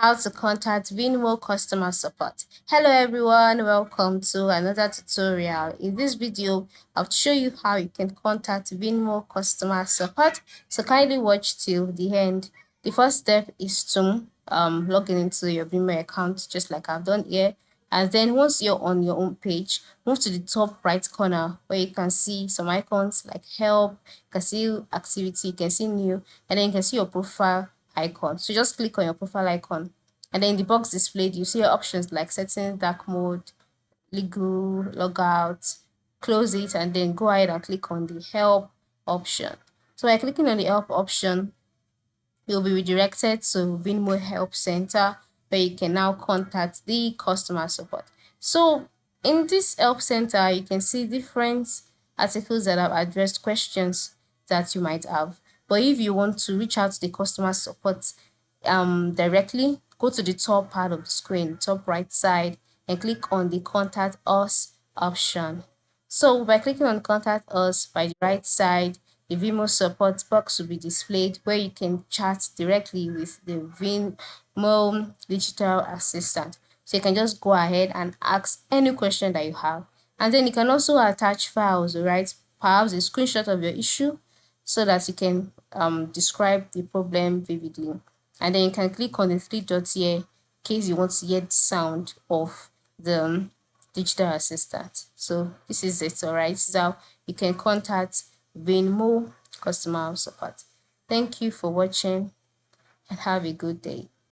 How to contact Vimeo customer support. Hello everyone, welcome to another tutorial. In this video, I'll show you how you can contact Vimeo customer support. So kindly watch till the end. The first step is to log in into your Vimeo account, just like I've done here. And then once you're on your own page, move to the top right corner where you can see some icons like help, you can see activity, you can see new, and then you can see your profile icon. So just click on your profile icon, and then in the box displayed you see your options like setting dark mode, legal, logout, close it, and then go ahead and click on the help option. So by clicking on the help option, you'll be redirected to Vimeo Help Center where you can now contact the customer support. So in this help center, you can see different articles that have addressed questions that you might have. But if you want to reach out to the customer support directly, go to the top part of the screen, top right side, and click on the Contact Us option. So by clicking on Contact Us by the right side, the Vimeo support box will be displayed where you can chat directly with the Vimeo digital assistant. So you can just go ahead and ask any question that you have. And then you can also attach files, right? Perhaps a screenshot of your issue so that you can describe the problem vividly. And then you can click on the three dots here in case you want to hear the sound of the digital assistant. So this is it, alright. So you can contact Vimeo customer support. Thank you for watching and have a good day.